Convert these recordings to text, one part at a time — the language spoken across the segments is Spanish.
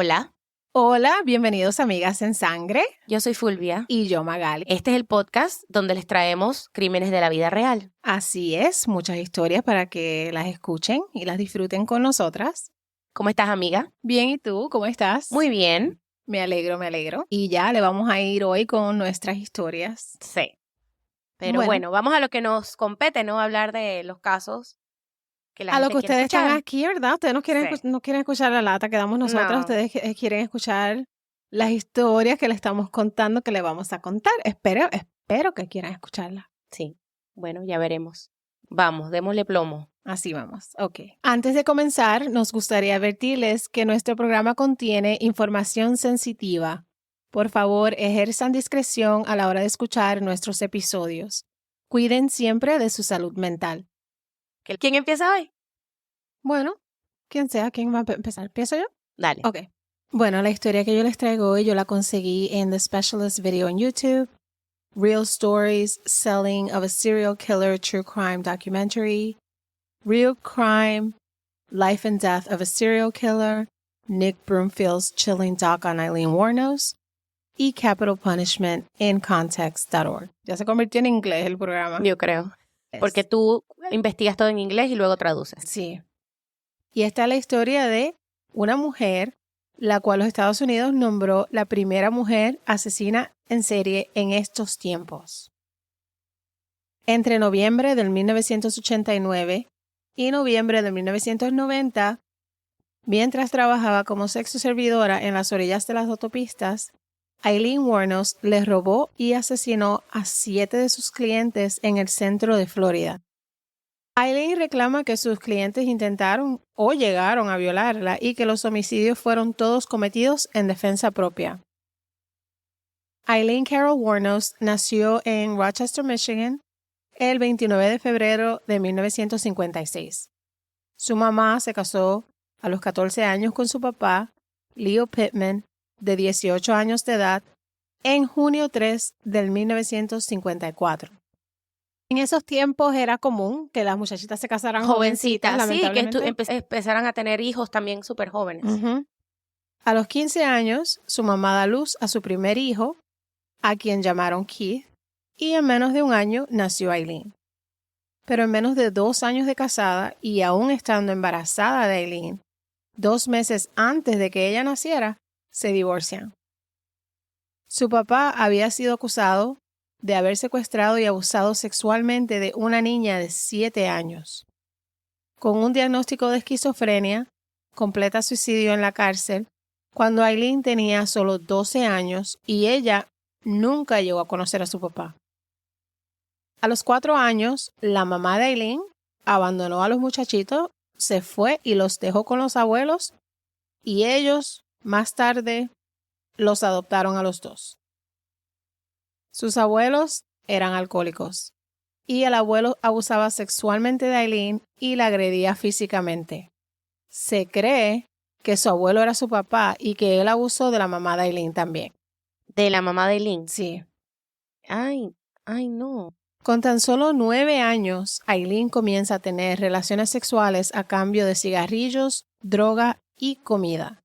Hola, Hola, bienvenidos a Amigas en Sangre yo soy Fulvia. y yo Magali. Este es el podcast donde les traemos crímenes de la vida real. Así es, muchas historias para que las escuchen y las disfruten con nosotras. ¿Cómo estás, amiga? Bien, ¿y tú? ¿Cómo estás? Muy bien. Me alegro, me alegro. Y ya le vamos a ir hoy con nuestras historias. Sí. Pero bueno, vamos a lo que nos compete, ¿no? Hablar de los casos que la a lo gente que quiere ustedes escuchar. están aquí, ¿verdad? Ustedes no quieren, Sí. no quieren escuchar la lata que damos nosotras. No. Ustedes quieren escuchar las historias que le estamos contando, que le vamos a contar. Espero que quieran escucharla. Sí. Bueno, ya veremos. Vamos, démosle plomo. Así vamos, ok. Antes de comenzar, nos gustaría advertirles que nuestro programa contiene información sensitiva. Por favor, ejerzan discreción a la hora de escuchar nuestros episodios. Cuiden siempre de su salud mental. ¿Quién empieza hoy? Bueno, quien sea, ¿quién va a empezar? ¿Empiezo yo? Dale. Ok. Bueno, la historia que yo les traigo hoy, yo la conseguí en The Specialist video en YouTube. Real Stories, Selling of a Serial Killer True Crime Documentary. Real Crime, Life and Death of a Serial Killer, Nick Broomfield's Chilling Doc on Eileen Wuornos, y Capital Punishment in Context.org. Ya se convirtió en inglés el programa. Yo creo. Porque tú investigas todo en inglés y luego traduces. Sí. Y esta es la historia de una mujer, la cual los Estados Unidos nombró la primera mujer asesina en serie en estos tiempos. Entre noviembre del 1989 y noviembre de 1990, mientras trabajaba como sexo servidora en las orillas de las autopistas, Eileen Wuornos le robó y asesinó a 7 de sus clientes en el centro de Florida. Eileen reclama que sus clientes intentaron o llegaron a violarla y que los homicidios fueron todos cometidos en defensa propia. Eileen Carol Wuornos nació en Rochester, Michigan, el 29 de febrero de 1956. Su mamá se casó a los 14 años con su papá, Leo Pittman, de 18 años de edad, en junio 3 del 1954. En esos tiempos era común que las muchachitas se casaran jovencitas, Sí, que lamentablemente. empezaran a tener hijos también súper jóvenes. Ujú. A los 15 años, su mamá da luz a su primer hijo, a quien llamaron Keith, y en menos de un año nació Eileen. Pero en menos de 2 años de casada y aún estando embarazada de Eileen, 2 meses antes de que ella naciera, se divorcian. Su papá había sido acusado de haber secuestrado y abusado sexualmente de una niña de 7 años. Con un diagnóstico de esquizofrenia, completa suicidio en la cárcel, cuando Eileen tenía solo 12 años y ella nunca llegó a conocer a su papá. A los 4 años, la mamá de Eileen abandonó a los muchachitos, se fue y los dejó con los abuelos y ellos, más tarde, los adoptaron a los dos. Sus abuelos eran alcohólicos y el abuelo abusaba sexualmente de Eileen y la agredía físicamente. Se cree que su abuelo era su papá y que él abusó de la mamá de Eileen también. ¿De la mamá de Eileen? Sí. Ay, no. Con tan solo 9 años, Eileen comienza a tener relaciones sexuales a cambio de cigarrillos, droga y comida.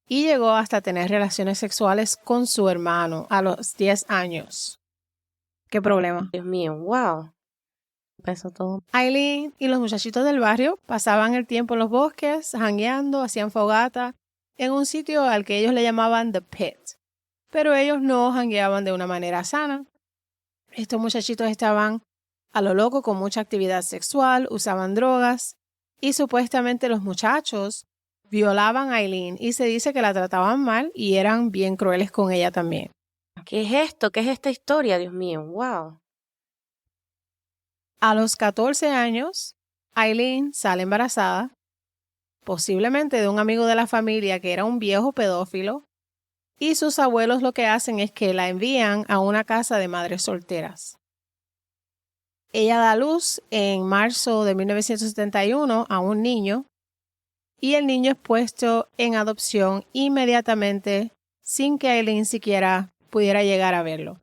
Y llegó hasta tener relaciones sexuales con su hermano a los 10 años. ¿Qué problema? Dios mío, wow. Empezó todo. Eileen y los muchachitos del barrio pasaban el tiempo en los bosques, jangueando, hacían fogata, en un sitio al que ellos le llamaban The Pit. Pero ellos no jangueaban de una manera sana. Estos muchachitos estaban a lo loco con mucha actividad sexual, usaban drogas y supuestamente los muchachos violaban a Eileen y se dice que la trataban mal y eran bien crueles con ella también. ¿Qué es esto? ¿Qué es esta historia? Dios mío, wow. A los 14 años, Eileen sale embarazada, posiblemente de un amigo de la familia que era un viejo pedófilo, y sus abuelos lo que hacen es que la envían a una casa de madres solteras. Ella da luz en marzo de 1971 a un niño y el niño es puesto en adopción inmediatamente sin que Eileen siquiera pudiera llegar a verlo.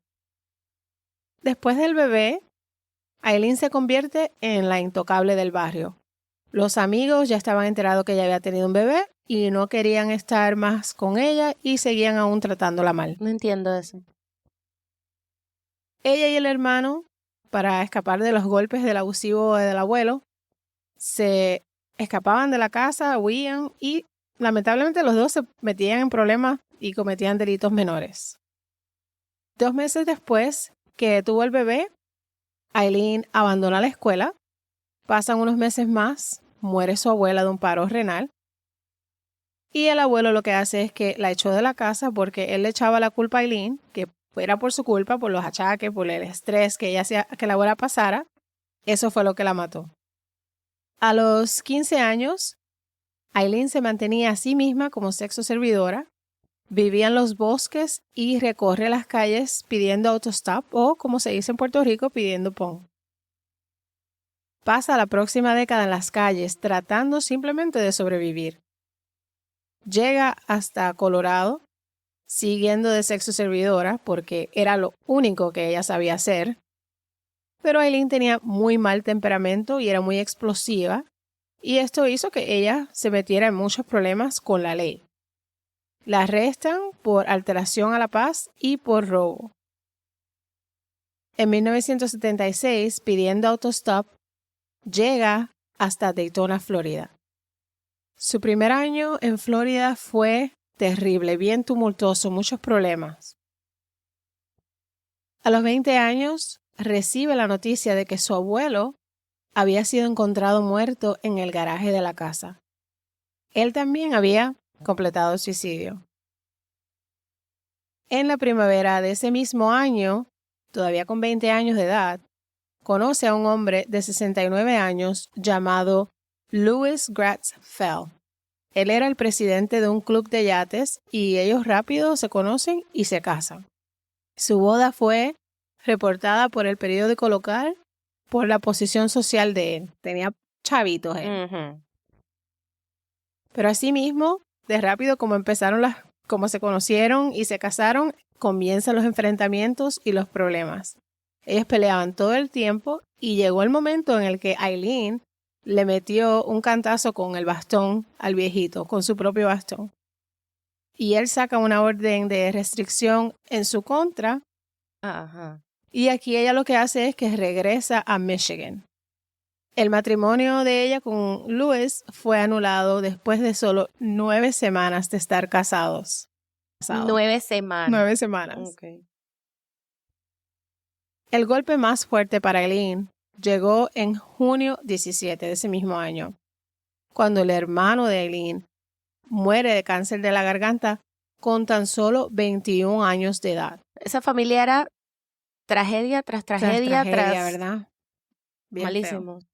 Después del bebé, Eileen se convierte en la intocable del barrio. Los amigos ya estaban enterados que ella había tenido un bebé y no querían estar más con ella y seguían aún tratándola mal. No entiendo eso. Ella y el hermano, para escapar de los golpes del abusivo del abuelo, se escapaban de la casa, huían y lamentablemente los dos se metían en problemas y cometían delitos menores. 2 meses después que tuvo el bebé, Eileen abandona la escuela. Pasan unos meses más, muere su abuela de un paro renal. Y el abuelo lo que hace es que la echó de la casa porque él le echaba la culpa a Eileen, que era por su culpa, por los achaques, por el estrés que ella hacía que la abuela pasara. Eso fue lo que la mató. A los 15 años, Eileen se mantenía a sí misma como sexo servidora, vivía en los bosques y recorre las calles pidiendo autostop o, como se dice en Puerto Rico, pidiendo pon. Pasa la próxima década en las calles tratando simplemente de sobrevivir. Llega hasta Colorado, siguiendo de sexo servidora porque era lo único que ella sabía hacer. Pero Eileen tenía muy mal temperamento y era muy explosiva, y esto hizo que ella se metiera en muchos problemas con la ley. La arrestan por alteración a la paz y por robo. En 1976, pidiendo autostop, llega hasta Daytona, Florida. Su primer año en Florida fue terrible, bien tumultuoso, muchos problemas. A los 20 años, recibe la noticia de que su abuelo había sido encontrado muerto en el garaje de la casa. Él también había completado el suicidio. En la primavera de ese mismo año, todavía con 20 años de edad, conoce a un hombre de 69 años llamado Louis Gratz Fell. Él era el presidente de un club de yates y ellos rápido se conocen y se casan. Su boda fue reportada por el periódico local por la posición social de él. Tenía chavitos él. Ujú. Pero asimismo, de rápido como se conocieron y se casaron, comienzan los enfrentamientos y los problemas. Ellos peleaban todo el tiempo y llegó el momento en el que Eileen le metió un cantazo con el bastón al viejito, con su propio bastón. Y él saca una orden de restricción en su contra. Ajá. Y aquí ella lo que hace es que regresa a Michigan. El matrimonio de ella con Louis fue anulado después de solo 9 semanas de estar casados. 9 semanas. 9 semanas. Okay. El golpe más fuerte para Eileen llegó en junio 17 de ese mismo año, cuando el hermano de Eileen muere de cáncer de la garganta con tan solo 21 años de edad. Esa familia era tragedia tras tragedia, ¿verdad? Bien malísimo. feo.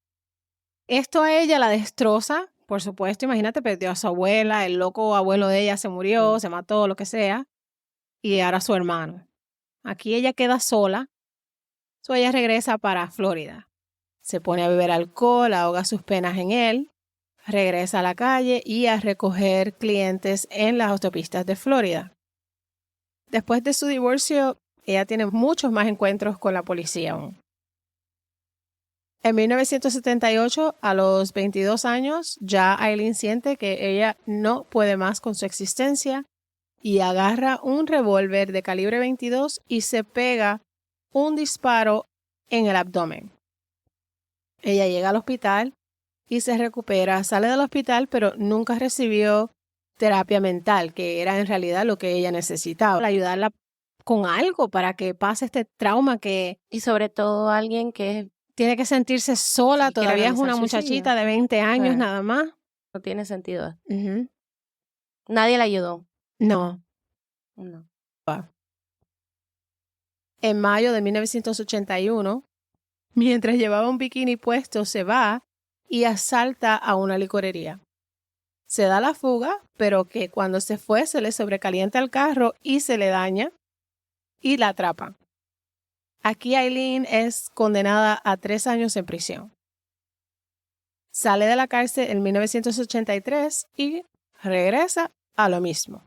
Esto a ella la destroza, por supuesto. Imagínate, perdió a su abuela, el loco abuelo de ella se murió, se mató, lo que sea, y ahora su hermano. Aquí ella queda sola. Ella regresa para Florida. Se pone a beber alcohol, ahoga sus penas en él, regresa a la calle y a recoger clientes en las autopistas de Florida. Después de su divorcio, ella tiene muchos más encuentros con la policía aún. En 1978, a los 22 años, ya Eileen siente que ella no puede más con su existencia y agarra un revólver de calibre 22 y se pega un disparo en el abdomen. Ella llega al hospital y se recupera, sale del hospital, pero nunca recibió terapia mental, que era en realidad lo que ella necesitaba, ayudarla con algo para que pase este trauma que... Y sobre todo alguien que tiene que sentirse sola, sí, todavía es una muchachita de 20 años nada más. No tiene sentido. Uh-huh. Nadie la ayudó. No. No. En mayo de 1981, mientras llevaba un bikini puesto, se va y asalta a una licorería. Se da la fuga, pero que cuando se fue se le sobrecalienta el carro y se le daña y la atrapan. Aquí Eileen es condenada a 3 años en prisión. Sale de la cárcel en 1983 y regresa a lo mismo.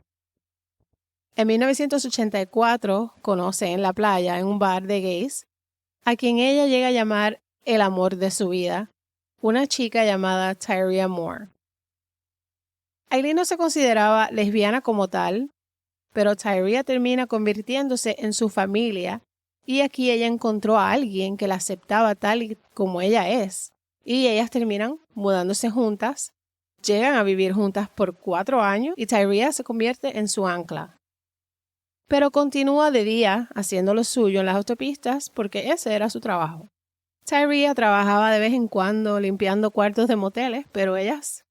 En 1984 conoce en la playa, en un bar de gays, a quien ella llega a llamar el amor de su vida, una chica llamada Tyria Moore. Aileen no se consideraba lesbiana como tal, pero Tyria termina convirtiéndose en su familia y aquí ella encontró a alguien que la aceptaba tal y como ella es. Y ellas terminan mudándose juntas, llegan a vivir juntas por 4 años y Tyria se convierte en su ancla. Pero continúa de día haciendo lo suyo en las autopistas porque ese era su trabajo. Tyria trabajaba de vez en cuando limpiando cuartos de moteles, pero ellas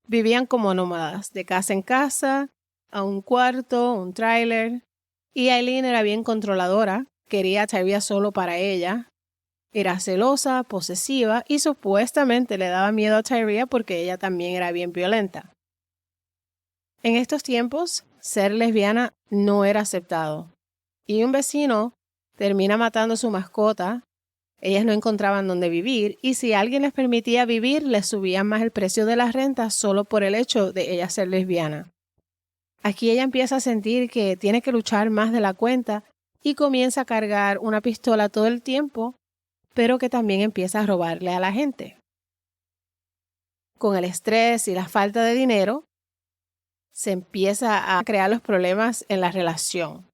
vivían como nómadas, de casa en casa, a un cuarto, un tráiler. Y Aileen era bien controladora, quería a Tyria solo para ella. Era celosa, posesiva y supuestamente le daba miedo a Tyria porque ella también era bien violenta. En estos tiempos, ser lesbiana no era aceptado. Y un vecino termina matando a su mascota. Ellas no encontraban dónde vivir y si alguien les permitía vivir, les subían más el precio de la renta solo por el hecho de ella ser lesbiana. Aquí ella empieza a sentir que tiene que luchar más de la cuenta y comienza a cargar una pistola todo el tiempo, pero que también empieza a robarle a la gente. Con el estrés y la falta de dinero, se empieza a crear los problemas en la relación.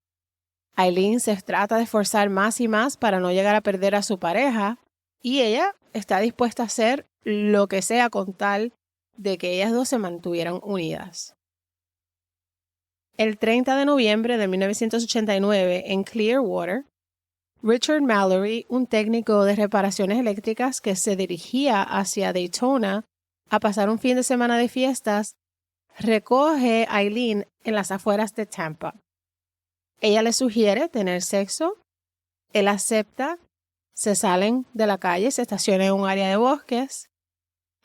Aileen se trata de esforzar más y más para no llegar a perder a su pareja y ella está dispuesta a hacer lo que sea con tal de que ellas dos se mantuvieran unidas. El 30 de noviembre de 1989, en Clearwater, Richard Mallory, un técnico de reparaciones eléctricas que se dirigía hacia Daytona a pasar un fin de semana de fiestas, recoge a Aileen en las afueras de Tampa. Ella le sugiere tener sexo, él acepta, se salen de la calle, se estacionan en un área de bosques.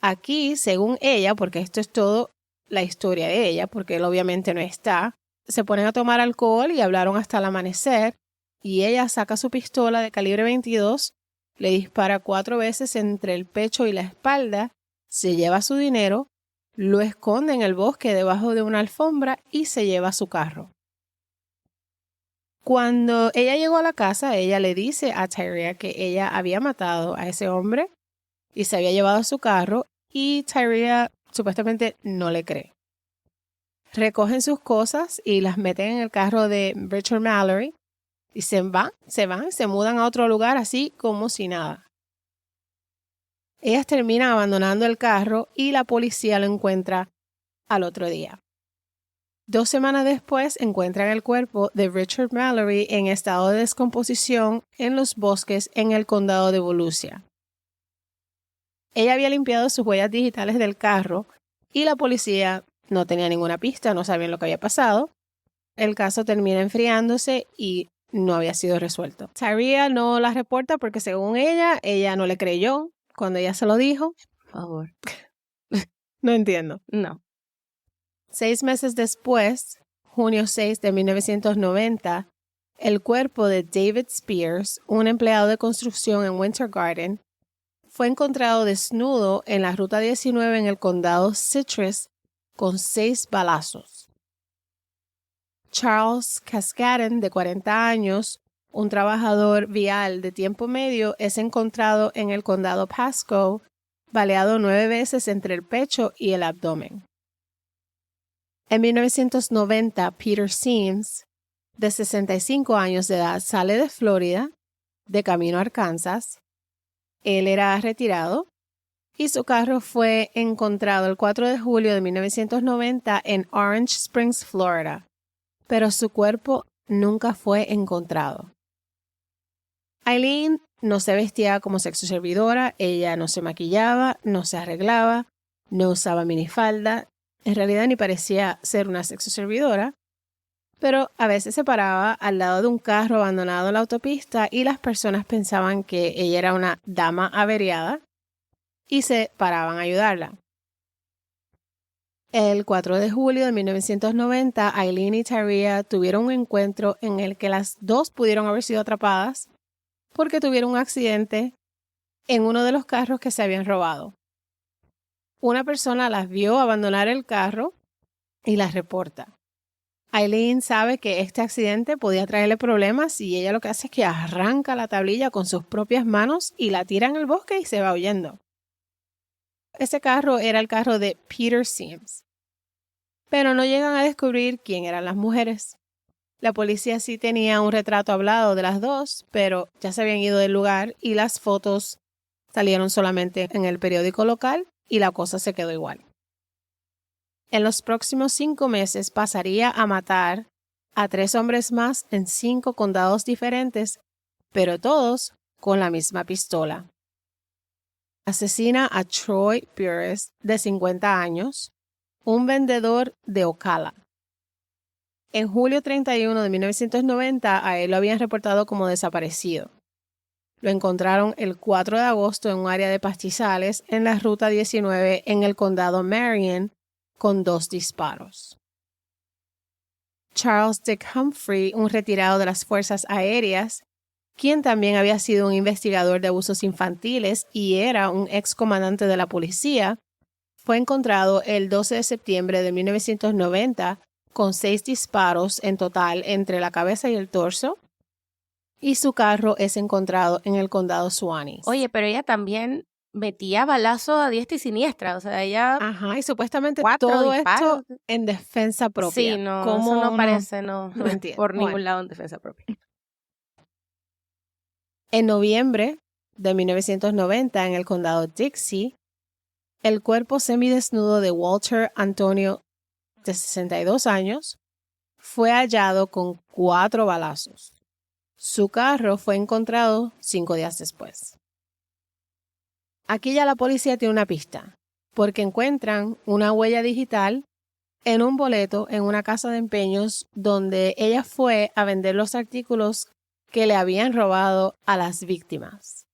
Aquí, según ella, porque esto es todo la historia de ella, porque él obviamente no está, se ponen a tomar alcohol y hablaron hasta el amanecer, y ella saca su pistola de calibre 22, le dispara 4 veces entre el pecho y la espalda, se lleva su dinero, lo esconde en el bosque debajo de una alfombra y se lleva su carro. Cuando ella llegó a la casa, ella le dice a Tyria que ella había matado a ese hombre y se había llevado su carro y Tyria supuestamente no le cree. Recogen sus cosas y las meten en el carro de Richard Mallory y se mudan a otro lugar así como si nada. Ellas terminan abandonando el carro y la policía lo encuentra al otro día. 2 semanas después encuentran el cuerpo de Richard Mallory en estado de descomposición en los bosques en el condado de Volusia. Ella había limpiado sus huellas digitales del carro y la policía no tenía ninguna pista, no sabían lo que había pasado. El caso termina enfriándose y no había sido resuelto. Tyria no la reporta porque según ella no le creyó cuando ella se lo dijo. Por favor. No entiendo. No. 6 meses después, junio 6 de 1990, el cuerpo de David Spears, un empleado de construcción en Winter Garden, fue encontrado desnudo en la ruta 19 en el condado Citrus con 6 balazos. Charles Cascaden, de 40 años, un trabajador vial de tiempo medio, es encontrado en el condado Pasco, baleado 9 veces entre el pecho y el abdomen. En 1990, Peter Sims, de 65 años de edad, sale de Florida, de camino a Arkansas. Él era retirado y su carro fue encontrado el 4 de julio de 1990 en Orange Springs, Florida, pero su cuerpo nunca fue encontrado. Aileen no se vestía como sexoservidora, ella no se maquillaba, no se arreglaba, no usaba minifalda. En realidad ni parecía ser una sexoservidora, pero a veces se paraba al lado de un carro abandonado en la autopista y las personas pensaban que ella era una dama averiada y se paraban a ayudarla. El 4 de julio de 1990, Aileen y Tyria tuvieron un encuentro en el que las dos pudieron haber sido atrapadas porque tuvieron un accidente en uno de los carros que se habían robado. Una persona las vio abandonar el carro y las reporta. Aileen sabe que este accidente podía traerle problemas y ella lo que hace es que arranca la tablilla con sus propias manos y la tira en el bosque y se va huyendo. Ese carro era el carro de Peter Sims. pero no llegan a descubrir quién eran las mujeres. La policía sí tenía un retrato hablado de las dos, pero ya se habían ido del lugar y las fotos salieron solamente en el periódico local y la cosa se quedó igual. En los próximos 5 meses pasaría a matar a 3 hombres más en 5 condados diferentes, pero todos con la misma pistola. Asesina a Troy Pires, de 50 años, un vendedor de Ocala. En julio 31 de 1990, a él lo habían reportado como desaparecido. Lo encontraron el 4 de agosto en un área de pastizales en la Ruta 19 en el condado Marion con 2 disparos. Charles Dick Humphrey, un retirado de las Fuerzas Aéreas, quien también había sido un investigador de abusos infantiles y era un excomandante de la policía, fue encontrado el 12 de septiembre de 1990 con 6 disparos en total entre la cabeza y el torso, y su carro es encontrado en el condado Suwannee. Oye, pero ella también metía balazo a diestra y siniestra, o sea, ella... Ajá, y supuestamente 4 todo disparos. esto en defensa propia. Sí, no, ¿Cómo eso no uno parece, no, no entiende? por ningún Bueno. lado en defensa propia. En noviembre de 1990, en el condado Dixie, el cuerpo semidesnudo de Walter Antonio, de 62 años, fue hallado con 4 balazos. Su carro fue encontrado 5 días después. Aquí ya la policía tiene una pista, porque encuentran una huella digital en un boleto en una casa de empeños donde ella fue a vender los artículos que le habían robado a las víctimas.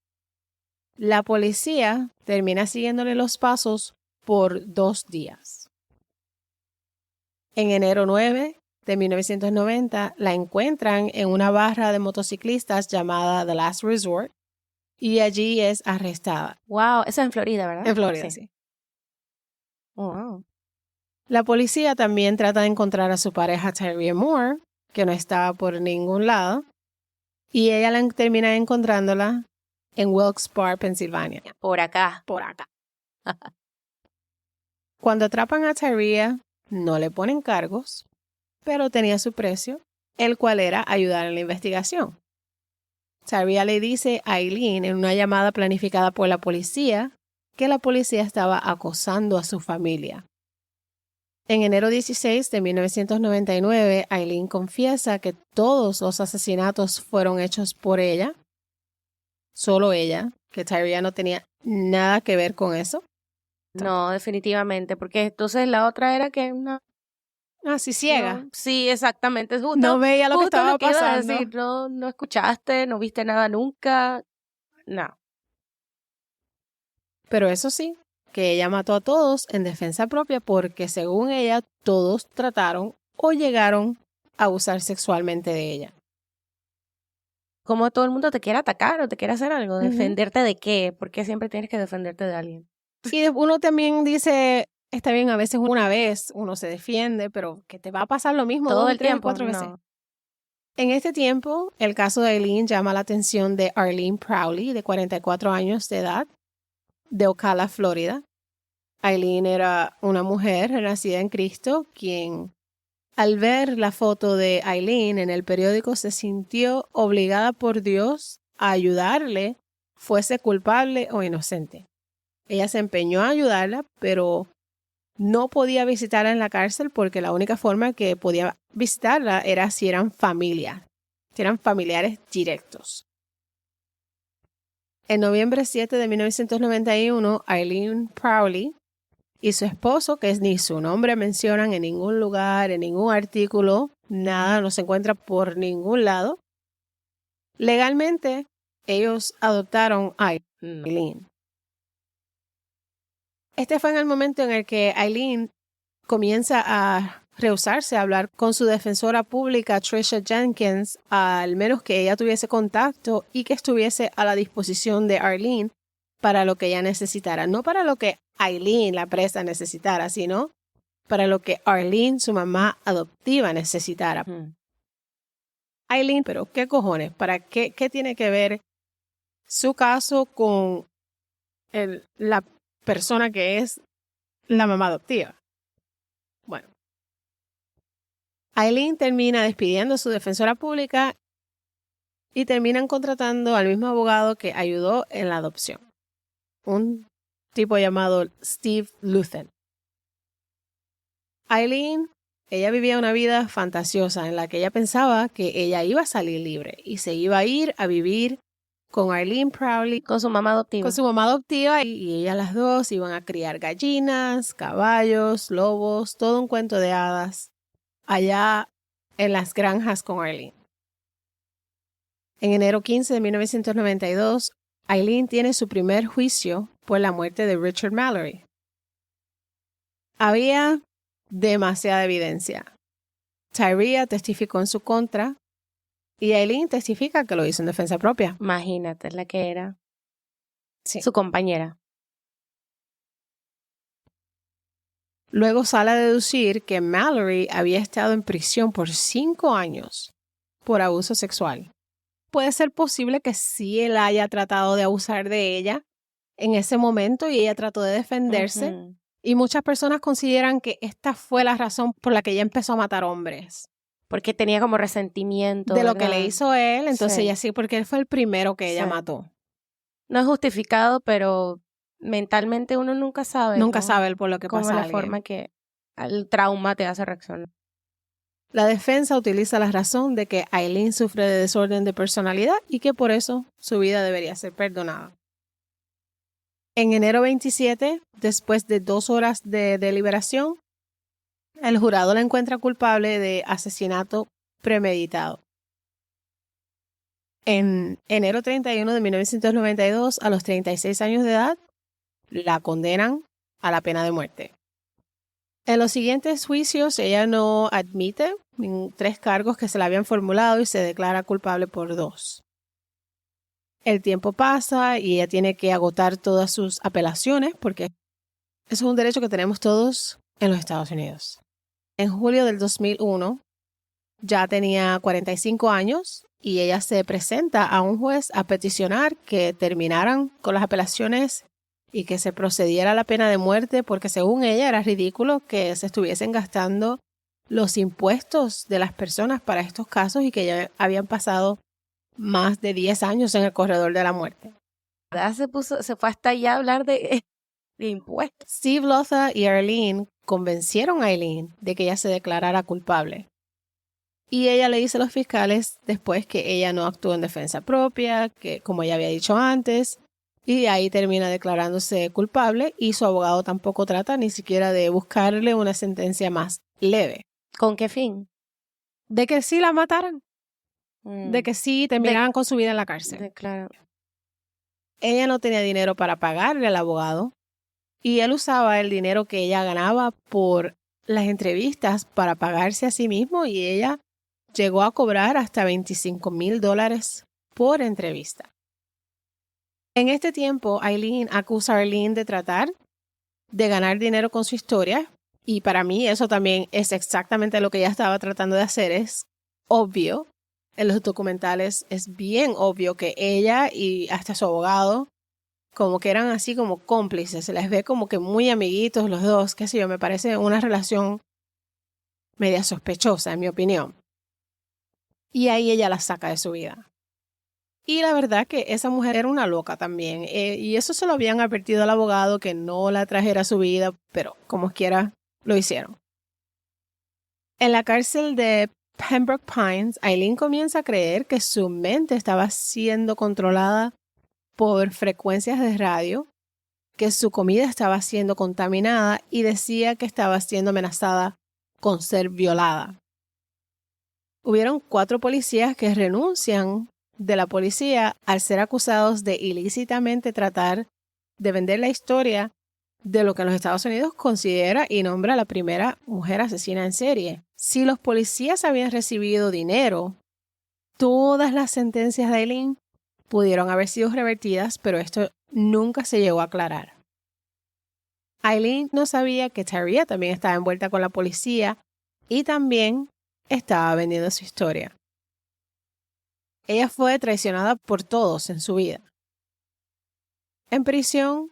La policía termina siguiéndole los pasos por 2 días. En enero 9 de 1990 la encuentran en una barra de motociclistas llamada The Last Resort y allí es arrestada. Wow, eso es en Florida, ¿verdad? En Florida, sí. Oh, wow. La policía también trata de encontrar a su pareja Tyria Moore, que no estaba por ningún lado, y ella termina encontrándola en Wilkes-Barre, Pensilvania. Por acá. Por acá. Cuando atrapan a Tyria, no le ponen cargos, pero tenía su precio, el cual era ayudar en la investigación. Tyria le dice a Eileen en una llamada planificada por la policía que la policía estaba acosando a su familia. En enero 16 de 1999, Eileen confiesa que todos los asesinatos fueron hechos por ella, solo ella, que Tyria no tenía nada que ver con eso. No, definitivamente, porque entonces la otra era que no. Así ciega. No, sí, exactamente, es justo. No veía lo que justo estaba lo que iba a pasando. decir, no escuchaste, no viste nada nunca, no. Pero eso sí, que ella mató a todos en defensa propia porque según ella todos trataron o llegaron a abusar sexualmente de ella. Como todo el mundo te quiere atacar o te quiere hacer algo, ¿defenderte de qué? ¿Por qué siempre tienes que defenderte de alguien? Y uno también dice, está bien, a veces una vez uno se defiende, pero que te va a pasar lo mismo Todo 2, el 3, tiempo, 4 veces. no. En este tiempo, el caso de Eileen llama la atención de Arlene Crowley, de 44 años de edad, de Ocala, Florida. Eileen era una mujer renacida en Cristo, quien al ver la foto de Eileen en el periódico se sintió obligada por Dios a ayudarle, fuese culpable o inocente. Ella se empeñó a ayudarla, pero no podía visitarla en la cárcel porque la única forma que podía visitarla era si eran familia, si eran familiares directos. En noviembre 7 de 1991, Eileen Crowley y su esposo, que ni su nombre mencionan en ningún lugar, en ningún artículo, nada, no se encuentra por ningún lado. Legalmente, ellos adoptaron a Eileen. Este fue en el momento en el que Eileen comienza a rehusarse a hablar con su defensora pública, Tricia Jenkins, al menos que ella tuviese contacto y que estuviese a la disposición de Arlene para lo que ella necesitara. No para lo que Eileen, la presa, necesitara, sino para lo que Arlene, su mamá adoptiva, necesitara. Eileen, pero ¿qué cojones? ¿Para qué tiene que ver su caso con la persona que es la mamá adoptiva? Bueno, Aileen termina despidiendo a su defensora pública y terminan contratando al mismo abogado que ayudó en la adopción, un tipo llamado Steve Luthen. Aileen, ella vivía una vida fantasiosa en la que ella pensaba que ella iba a salir libre y se iba a ir a vivir con Aileen Crowley, Con su mamá adoptiva. con su mamá adoptiva, y ellas las dos iban a criar gallinas, caballos, lobos, todo un cuento de hadas allá en las granjas con Aileen. En enero 15 de 1992, Aileen tiene su primer juicio por la muerte de Richard Mallory. Había demasiada evidencia. Tyria testificó en su contra y Aileen testifica que lo hizo en defensa propia. Imagínate, la que era Sí. su compañera. Luego sale a deducir que Mallory había estado en prisión por 5 años por abuso sexual. Puede ser posible que sí él haya tratado de abusar de ella en ese momento y ella trató de defenderse. Ujú. Y muchas personas consideran que esta fue la razón por la que ella empezó a matar hombres. Porque tenía como resentimiento. De lo que ¿verdad? le hizo él, entonces Sí. ella sí, porque él fue el primero que ella Sí. mató. No es justificado, pero mentalmente uno nunca sabe. Nunca ¿no? sabe por lo que Como pasa a la alguien. forma que el trauma te hace reaccionar. La defensa utiliza la razón de que Aileen sufre de desorden de personalidad y que por eso su vida debería ser perdonada. En enero 27, después de 2 horas de deliberación, el jurado la encuentra culpable de asesinato premeditado. En enero 31 de 1992, a los 36 años de edad, la condenan a la pena de muerte. En los siguientes juicios, ella no admite 3 cargos que se le habían formulado y se declara culpable por 2. El tiempo pasa y ella tiene que agotar todas sus apelaciones porque eso es un derecho que tenemos todos en los Estados Unidos. En julio del 2001, ya tenía 45 años y ella se presenta a un juez a peticionar que terminaran con las apelaciones y que se procediera a la pena de muerte porque según ella era ridículo que se estuviesen gastando los impuestos de las personas para estos casos y que ya habían pasado más de 10 años en el corredor de la muerte. Ya se fue hasta allá a hablar de impuestos. Steve Loza y Arlene convencieron a Aileen de que ella se declarara culpable. Y ella le dice a los fiscales después que ella no actuó en defensa propia, que como ya había dicho antes, y ahí termina declarándose culpable y su abogado tampoco trata ni siquiera de buscarle una sentencia más leve. ¿Con qué fin? De que sí la mataran, de que sí terminaran con su vida en la cárcel. Claro. Ella no tenía dinero para pagarle al abogado y él usaba el dinero que ella ganaba por las entrevistas para pagarse a sí mismo y ella llegó a cobrar hasta $25,000 por entrevista. En este tiempo, Aileen acusa a Arlene de tratar de ganar dinero con su historia y para mí eso también es exactamente lo que ella estaba tratando de hacer. Es obvio, en los documentales es bien obvio que ella y hasta su abogado como que eran así como cómplices, se les ve como que muy amiguitos los dos, qué sé yo, me parece una relación media sospechosa en mi opinión. Y ahí ella la saca de su vida. Y la verdad que esa mujer era una loca también. Y eso se lo habían advertido al abogado que no la trajera a su vida, pero como quiera lo hicieron. En la cárcel de Pembroke Pines, Aileen comienza a creer que su mente estaba siendo controlada por frecuencias de radio, que su comida estaba siendo contaminada y decía que estaba siendo amenazada con ser violada. Hubieron 4 policías que renuncian de la policía al ser acusados de ilícitamente tratar de vender la historia de lo que en los Estados Unidos considera y nombra la primera mujer asesina en serie. Si los policías habían recibido dinero, todas las sentencias de Aileen pudieron haber sido revertidas, pero esto nunca se llegó a aclarar. Aileen no sabía que Tyria también estaba envuelta con la policía y también estaba vendiendo su historia. Ella fue traicionada por todos en su vida. En prisión,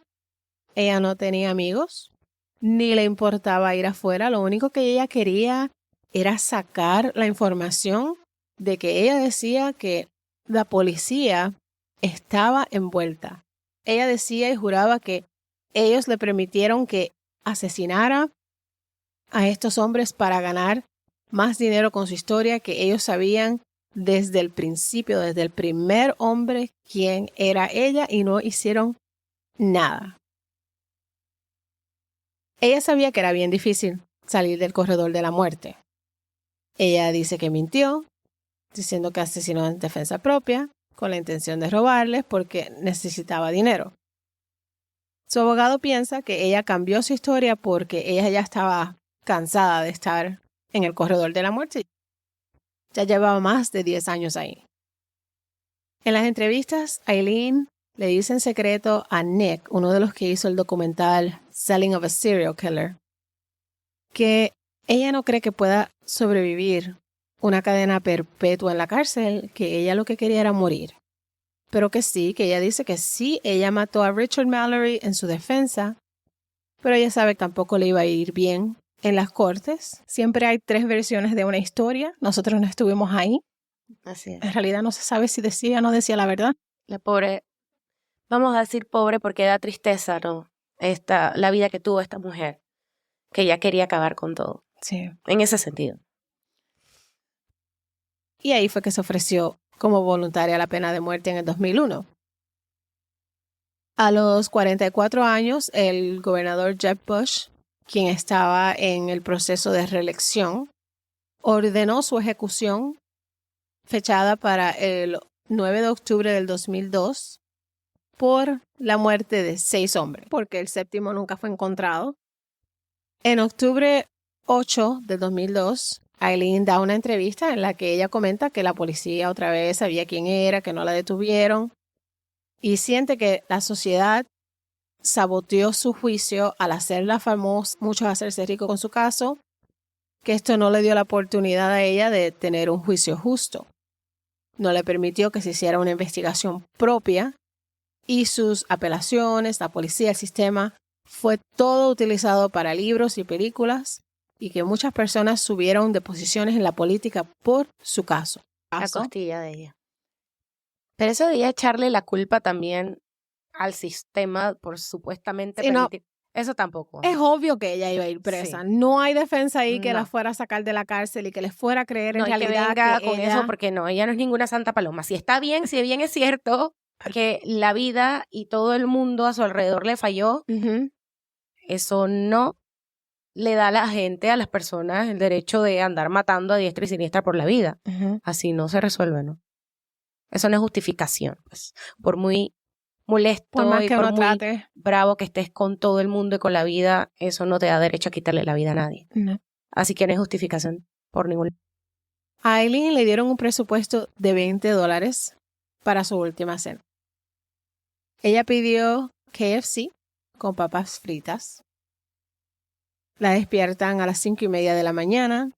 ella no tenía amigos, ni le importaba ir afuera. Lo único que ella quería era sacar la información de que ella decía que la policía estaba envuelta. Ella decía y juraba que ellos le permitieron que asesinara a estos hombres para ganar más dinero con su historia, que ellos sabían desde el principio, desde el primer hombre, quién era ella, y no hicieron nada. Ella sabía que era bien difícil salir del corredor de la muerte. Ella dice que mintió, diciendo que asesinó en defensa propia, con la intención de robarles porque necesitaba dinero. Su abogado piensa que ella cambió su historia porque ella ya estaba cansada de estar en el corredor de la muerte. Ya llevaba más de 10 años ahí. En las entrevistas, Aileen le dice en secreto a Nick, uno de los que hizo el documental Selling of a Serial Killer, que ella no cree que pueda sobrevivir una cadena perpetua en la cárcel, que ella lo que quería era morir. Pero que sí, que ella dice que sí, ella mató a Richard Mallory en su defensa, pero ella sabe que tampoco le iba a ir bien en las cortes. Siempre hay 3 versiones de una historia. Nosotros no estuvimos ahí. Así es. En realidad no se sabe si decía o no decía la verdad. La pobre, vamos a decir pobre porque da tristeza, ¿no? La vida que tuvo esta mujer, que ya quería acabar con todo. Sí. En ese sentido. Y ahí fue que se ofreció como voluntaria a la pena de muerte en el 2001. A los 44 años, el gobernador Jeb Bush, quien estaba en el proceso de reelección, ordenó su ejecución fechada para el 9 de octubre del 2002 por la muerte de 6 hombres, porque el 7º nunca fue encontrado. En octubre 8 del 2002, Aileen da una entrevista en la que ella comenta que la policía otra vez sabía quién era, que no la detuvieron, y siente que la sociedad saboteó su juicio al hacerla famosa, muchos hacerse rico con su caso, que esto no le dio la oportunidad a ella de tener un juicio justo. No le permitió que se hiciera una investigación propia y sus apelaciones, la policía, el sistema, fue todo utilizado para libros y películas y que muchas personas subieron de posiciones en la política por su caso. A costilla de ella. Pero eso de echarle la culpa también al sistema por supuestamente permitir. Eso tampoco. Es obvio que ella iba a ir presa. Sí. No hay defensa ahí que la fuera a sacar de la cárcel y que les fuera a creer en realidad que venga que con ella... eso, porque no, ella no es ninguna santa paloma. Si está bien, si bien es cierto que la vida y todo el mundo a su alrededor le falló, eso no le da a la gente, a las personas, el derecho de andar matando a diestra y siniestra por la vida. Así no se resuelve, ¿no? Eso no es justificación, pues. Por muy molesto por más que y por uno muy trate, bravo que estés con todo el mundo y con la vida, eso no te da derecho a quitarle la vida a nadie. No. Así que no es justificación por ningún. A Aileen le dieron un presupuesto de $20 para su última cena. Ella pidió KFC con papas fritas. La despiertan a las 5:30 de la mañana.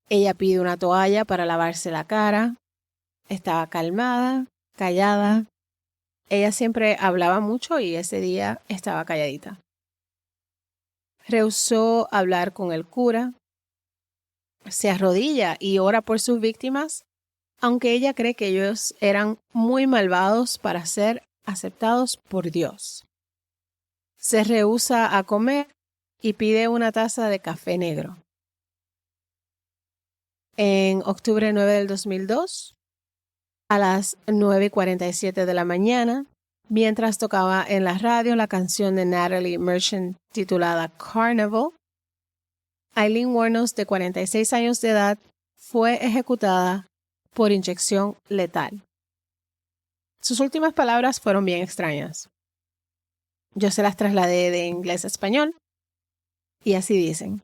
Ella pide una toalla para lavarse la cara. Estaba calmada, callada. Ella siempre hablaba mucho y ese día estaba calladita. Rehusó hablar con el cura. Se arrodilla y ora por sus víctimas, aunque ella cree que ellos eran muy malvados para ser aceptados por Dios. Se rehúsa a comer y pide una taza de café negro. En octubre 9 del 2002, a las 9:47 de la mañana, mientras tocaba en la radio la canción de Natalie Merchant titulada Carnival, Aileen Wuornos, de 46 años de edad, fue ejecutada por inyección letal. Sus últimas palabras fueron bien extrañas. Yo se las trasladé de inglés a español y así dicen: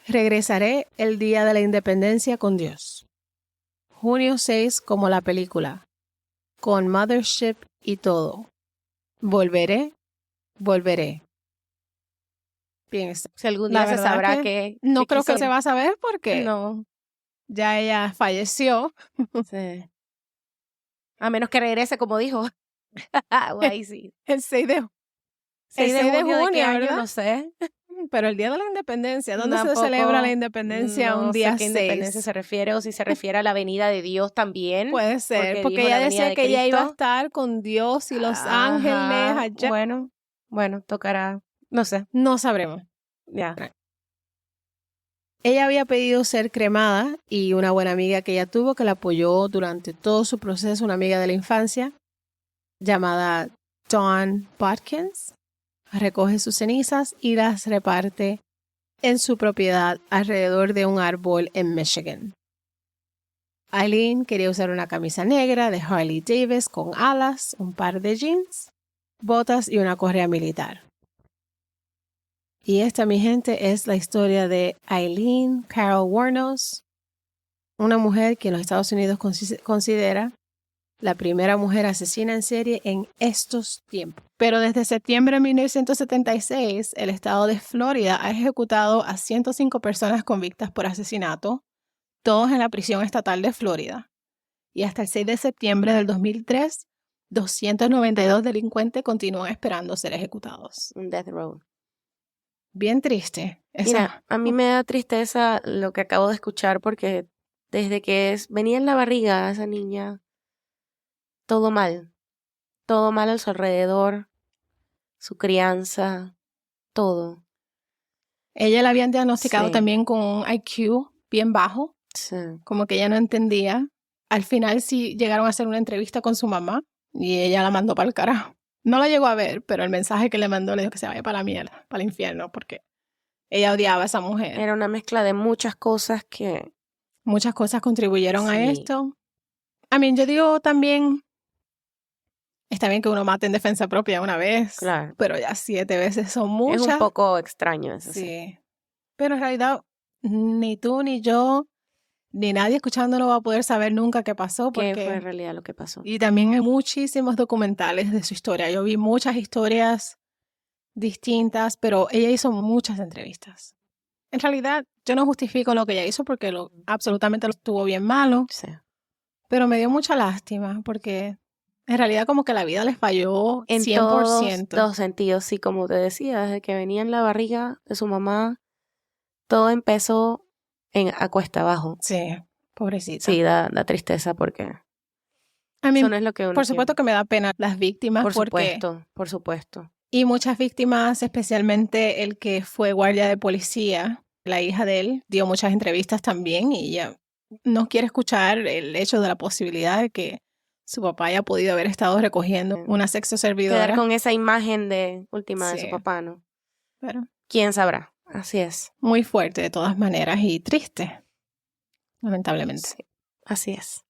regresaré el día de la independencia con Dios. Junio 6 como la película, con Mothership y todo. Volveré, volveré. Bien, si algún día se sabrá que no creo que se va a saber porque no. Ya ella falleció. Sí. A menos que regrese, como dijo. Ahí sí. El 6 de junio, ¿de qué año? ¿verdad? No sé. Pero el Día de la Independencia, ¿dónde se Tampoco, celebra la independencia un día No sé qué independencia 6? se refiere, o si se refiere a la venida de Dios también. Puede ser, porque dijo ella la venida decía de que ella iba a Cristo. estar con Dios y los ángeles Ajá, allá. bueno, tocará, no sé, No sabremos. ya. Ella había pedido ser cremada y una buena amiga que ella tuvo que la apoyó durante todo su proceso, una amiga de la infancia llamada Dawn Watkins, recoge sus cenizas y las reparte en su propiedad alrededor de un árbol en Michigan. Eileen quería usar una camisa negra de Harley Davidson con alas, un par de jeans, botas y una correa militar. Y esta, mi gente, es la historia de Eileen Carol Wuornos, una mujer que en los Estados Unidos considera la primera mujer asesina en serie en estos tiempos. Pero desde septiembre de 1976, el estado de Florida ha ejecutado a 105 personas convictas por asesinato, todos en la prisión estatal de Florida. Y hasta el 6 de septiembre del 2003, 292 delincuentes continúan esperando ser ejecutados. Un death row. Bien triste. Mira, a mí me da tristeza lo que acabo de escuchar porque desde que venía en la barriga esa niña, todo mal a su alrededor, su crianza, todo. Ella la habían diagnosticado Sí. también con un IQ bien bajo, Sí. como que ella no entendía. Al final sí llegaron a hacer una entrevista con su mamá y ella la mandó para el carajo. No la llegó a ver, pero el mensaje que le mandó le dijo que se vaya para la mierda, para el infierno, porque ella odiaba a esa mujer. Era una mezcla de muchas cosas que... Muchas cosas contribuyeron a Sí. esto. Yo digo también, está bien que uno mate en defensa propia una vez, Claro. pero ya 7 veces son muchas. Es un poco extraño eso. Sí. Pero en realidad, ni tú, ni yo, ni nadie escuchándolo va a poder saber nunca qué pasó. ¿Qué Porque... fue en realidad lo que pasó? Y también hay muchísimos documentales de su historia. Yo vi muchas historias distintas, pero ella hizo muchas entrevistas. En realidad, yo no justifico lo que ella hizo porque absolutamente lo estuvo bien malo. Sí. Pero me dio mucha lástima porque en realidad como que la vida les falló En 100%. todos los sentidos, sí, como te decía, desde que venía en la barriga de su mamá, todo empezó a cuesta abajo. Sí, pobrecita. Sí, da tristeza porque eso no es lo que uno por supuesto que me da pena las víctimas. Por supuesto. Y muchas víctimas, especialmente el que fue guardia de policía, la hija de él, dio muchas entrevistas también y ella no quiere escuchar el hecho de la posibilidad de que su papá haya podido haber estado recogiendo una sexo servidora. Quedar con esa imagen de última de su papá, ¿no? Pero ¿quién sabrá? Así es. Muy fuerte de todas maneras y triste, lamentablemente. Sí, así es.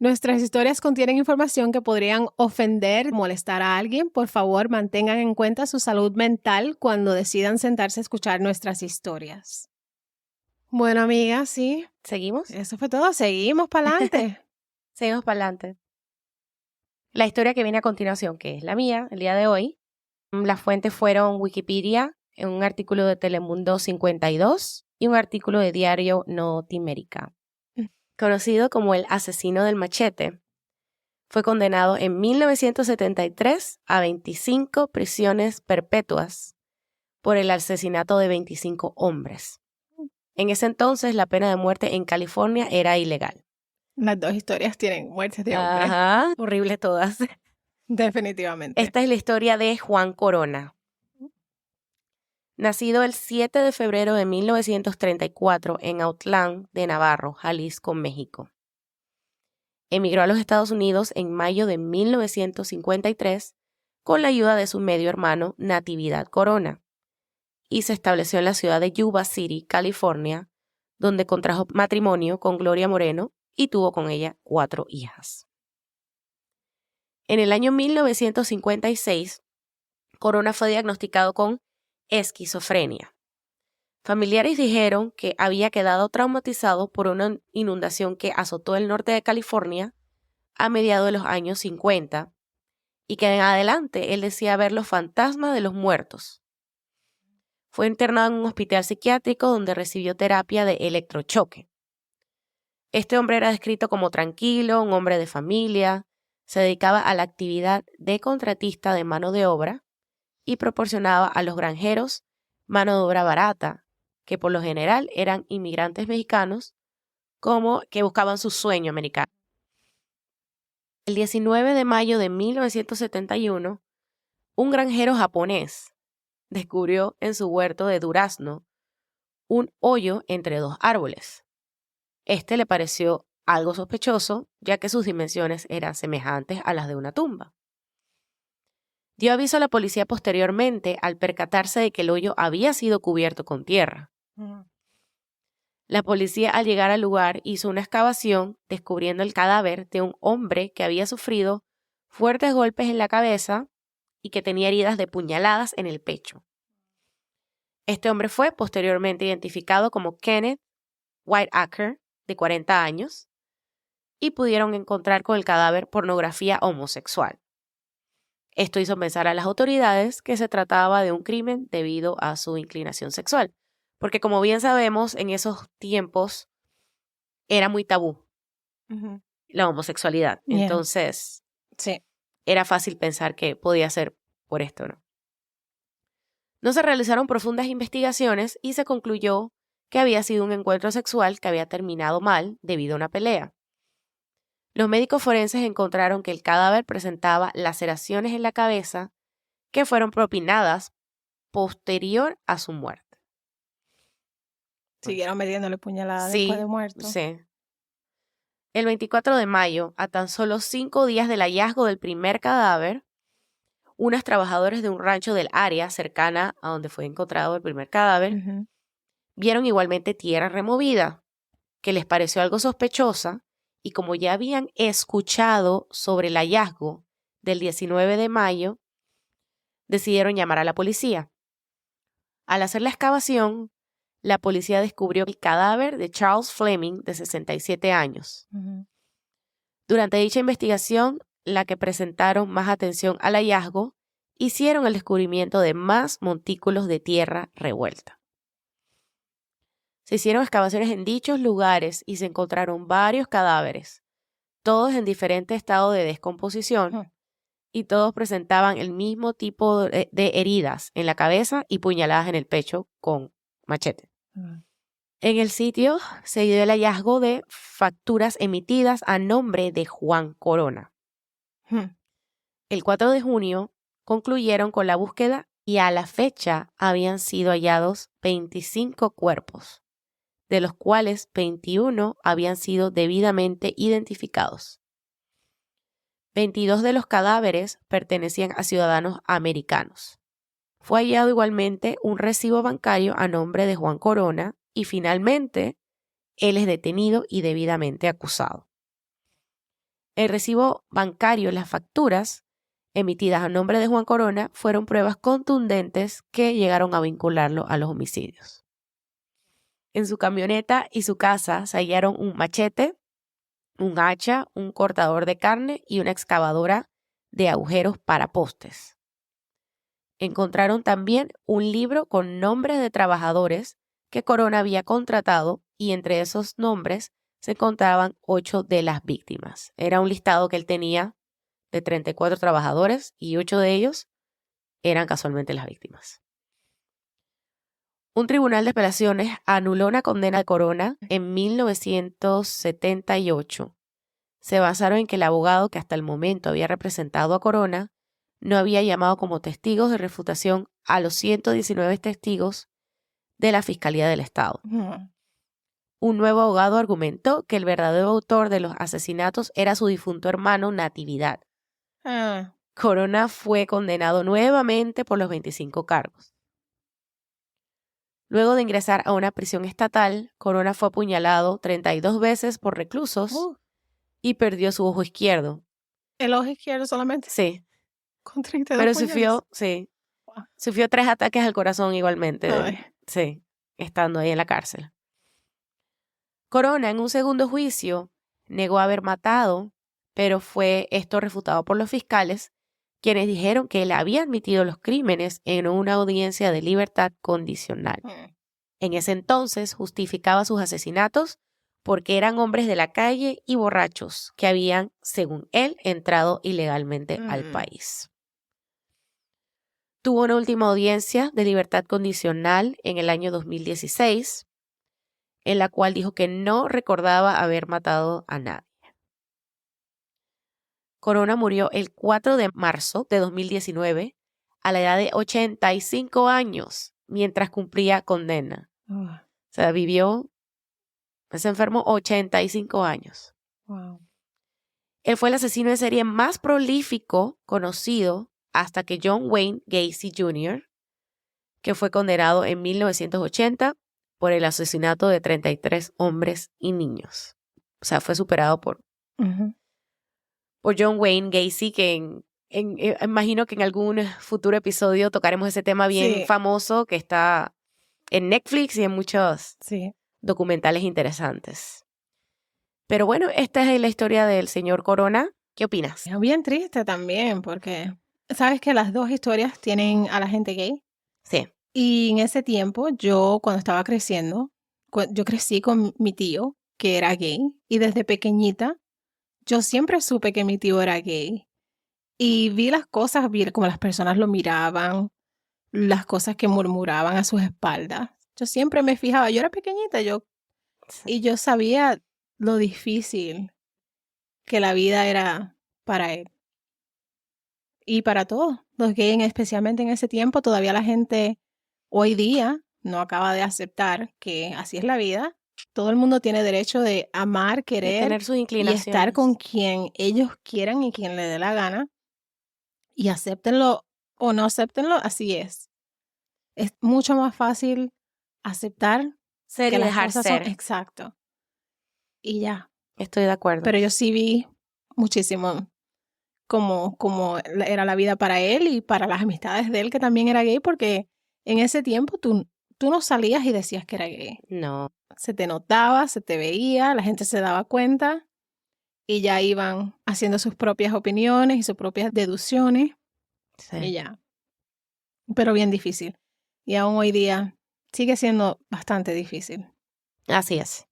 Nuestras historias contienen información que podrían ofender, molestar a alguien. Por favor, mantengan en cuenta su salud mental cuando decidan sentarse a escuchar nuestras historias. Bueno, amigas, sí. ¿Seguimos? Eso fue todo. Seguimos para adelante. Seguimos para adelante. La historia que viene a continuación, que es la mía, el día de hoy. Las fuentes fueron Wikipedia, en un artículo de Telemundo 52 y un artículo de diario Notimérica. Conocido como el asesino del machete, fue condenado en 1973 a 25 prisiones perpetuas por el asesinato de 25 hombres. En ese entonces, la pena de muerte en California era ilegal. Las dos historias tienen muertes de hombres. Ajá, horrible todas. Definitivamente. Esta es la historia de Juan Corona. Nacido el 7 de febrero de 1934 en Autlán de Navarro, Jalisco, México. Emigró a los Estados Unidos en mayo de 1953 con la ayuda de su medio hermano Natividad Corona y se estableció en la ciudad de Yuba City, California, donde contrajo matrimonio con Gloria Moreno y tuvo con ella 4 hijas. En el año 1956, Corona fue diagnosticado con esquizofrenia. Familiares dijeron que había quedado traumatizado por una inundación que azotó el norte de California a mediados de los años 50 y que en adelante él decía ver los fantasmas de los muertos. Fue internado en un hospital psiquiátrico donde recibió terapia de electrochoque. Este hombre era descrito como tranquilo, un hombre de familia, se dedicaba a la actividad de contratista de mano de obra y proporcionaba a los granjeros mano de obra barata, que por lo general eran inmigrantes mexicanos como que buscaban su sueño americano. El 19 de mayo de 1971, un granjero japonés descubrió en su huerto de durazno un hoyo entre dos árboles. Este le pareció algo sospechoso, ya que sus dimensiones eran semejantes a las de una tumba. Dio aviso a la policía posteriormente al percatarse de que el hoyo había sido cubierto con tierra. La policía, al llegar al lugar, hizo una excavación, descubriendo el cadáver de un hombre que había sufrido fuertes golpes en la cabeza y que tenía heridas de puñaladas en el pecho. Este hombre fue posteriormente identificado como Kenneth Whitaker, de 40 años, y pudieron encontrar con el cadáver pornografía homosexual. Esto hizo pensar a las autoridades que se trataba de un crimen debido a su inclinación sexual, porque como bien sabemos, en esos tiempos era muy tabú la homosexualidad. Yeah. Entonces, Sí. era fácil pensar que podía ser por esto, ¿no? No se realizaron profundas investigaciones y se concluyó que había sido un encuentro sexual que había terminado mal debido a una pelea. Los médicos forenses encontraron que el cadáver presentaba laceraciones en la cabeza que fueron propinadas posterior a su muerte. Siguieron metiéndole puñaladas Sí, después de muerto. sí. El 24 de mayo, a tan solo 5 días del hallazgo del primer cadáver, unos trabajadores de un rancho del área cercana a donde fue encontrado el primer cadáver vieron igualmente tierra removida, que les pareció algo sospechosa, y como ya habían escuchado sobre el hallazgo del 19 de mayo, decidieron llamar a la policía. Al hacer la excavación, la policía descubrió el cadáver de Charles Fleming, de 67 años. Durante dicha investigación, la que prestaron más atención al hallazgo, hicieron el descubrimiento de más montículos de tierra revuelta. Se hicieron excavaciones en dichos lugares y se encontraron varios cadáveres, todos en diferente estado de descomposición, y todos presentaban el mismo tipo de heridas en la cabeza y puñaladas en el pecho con machete. En el sitio se dio el hallazgo de facturas emitidas a nombre de Juan Corona. El 4 de junio concluyeron con la búsqueda y a la fecha habían sido hallados 25 cuerpos, de los cuales 21 habían sido debidamente identificados. 22 de los cadáveres pertenecían a ciudadanos americanos. Fue hallado igualmente un recibo bancario a nombre de Juan Corona y finalmente él es detenido y debidamente acusado. El recibo bancario y las facturas emitidas a nombre de Juan Corona fueron pruebas contundentes que llegaron a vincularlo a los homicidios. En su camioneta y su casa se hallaron un machete, un hacha, un cortador de carne y una excavadora de agujeros para postes. Encontraron también un libro con nombres de trabajadores que Corona había contratado y entre esos nombres se encontraban 8 de las víctimas. Era un listado que él tenía de 34 trabajadores y 8 de ellos eran casualmente las víctimas. Un tribunal de apelaciones anuló una condena de Corona en 1978. Se basaron en que el abogado que hasta el momento había representado a Corona no había llamado como testigos de refutación a los 119 testigos de la Fiscalía del Estado. Un nuevo abogado argumentó que el verdadero autor de los asesinatos era su difunto hermano Natividad. Corona fue condenado nuevamente por los 25 cargos. Luego de ingresar a una prisión estatal, Corona fue apuñalado 32 veces por reclusos y perdió su ojo izquierdo. ¿El ojo izquierdo solamente? Sí. Con 32 Pero puñales. sufrió 3 ataques al corazón igualmente. Sí, estando ahí en la cárcel. Corona, en un segundo juicio, negó haber matado, pero fue esto refutado por los fiscales, quienes dijeron que él había admitido los crímenes en una audiencia de libertad condicional. En ese entonces justificaba sus asesinatos porque eran hombres de la calle y borrachos que habían, según él, entrado ilegalmente al país. Tuvo una última audiencia de libertad condicional en el año 2016, en la cual dijo que no recordaba haber matado a nadie. Corona murió el 4 de marzo de 2019 a la edad de 85 años mientras cumplía condena. O sea, se enfermó 85 años. Wow. Él fue el asesino de serie más prolífico conocido hasta que John Wayne Gacy Jr., que fue condenado en 1980 por el asesinato de 33 hombres y niños. O sea, fue superado por John Wayne Gacy, que imagino que en algún futuro episodio tocaremos ese tema bien famoso que está en Netflix y en muchos documentales interesantes. Pero bueno, esta es la historia del señor Corona. ¿Qué opinas? Es bien triste también porque sabes que las dos historias tienen a la gente gay. Sí. Y en ese tiempo, yo cuando estaba creciendo, yo crecí con mi tío que era gay y desde pequeñita yo siempre supe que mi tío era gay. Y vi las cosas, vi como las personas lo miraban, las cosas que murmuraban a sus espaldas. Yo siempre me fijaba, yo era pequeñita, y yo sabía lo difícil que la vida era para él. Y para todos, los gays, especialmente en ese tiempo, todavía la gente hoy día no acaba de aceptar que así es la vida. Todo el mundo tiene derecho de amar, querer, de tener sus inclinaciones y estar con quien ellos quieran y quien le dé la gana. Y acéptenlo o no acéptenlo, así es. Es mucho más fácil aceptar ser que y las dejar cosas ser. son exacto. Y ya. Estoy de acuerdo. Pero yo sí vi muchísimo como era la vida para él y para las amistades de él, que también era gay, porque en ese tiempo tú no salías y decías que era gay. No. Se te notaba, se te veía, la gente se daba cuenta y ya iban haciendo sus propias opiniones y sus propias deducciones. Sí. Y ya. Pero bien difícil. Y aún hoy día sigue siendo bastante difícil. Así es.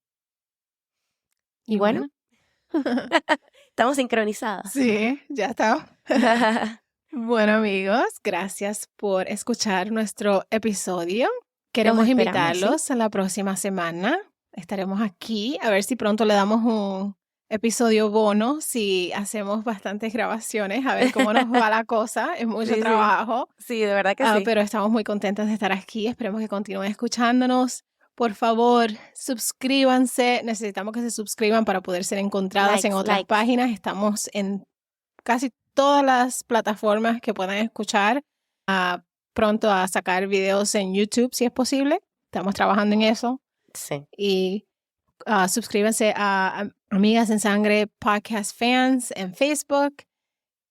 Y bueno, estamos sincronizadas. Sí, ya está. Bueno, amigos, gracias por escuchar nuestro episodio. Queremos invitarlos a la próxima semana. Estaremos aquí a ver si pronto le damos un episodio bono, si hacemos bastantes grabaciones, a ver cómo nos va la cosa. Es mucho trabajo. Sí, de verdad que sí. Pero estamos muy contentas de estar aquí. Esperemos que continúen escuchándonos. Por favor, suscríbanse. Necesitamos que se suscriban para poder ser encontradas en otras páginas. Estamos en casi todas las plataformas que puedan escuchar. Pronto a sacar videos en YouTube, si es posible. Estamos trabajando en eso. Sí. Y suscríbanse a Amigas en Sangre Podcast Fans en Facebook.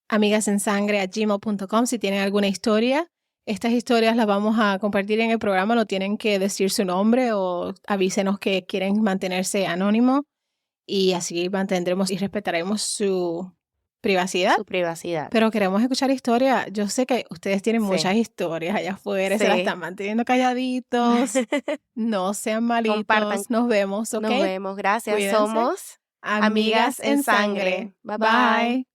amigasensangre@gmail.com si tienen alguna historia. Estas historias las vamos a compartir en el programa, no tienen que decir su nombre o avísenos que quieren mantenerse anónimo y así mantendremos y respetaremos su privacidad. Su privacidad. Pero queremos escuchar historias. Yo sé que ustedes tienen muchas historias allá afuera, se las están manteniendo calladitos. No sean malitos. Compartan. Nos vemos, ¿ok? Nos vemos, gracias. Cuídense. Somos Amigas en Sangre. Bye bye.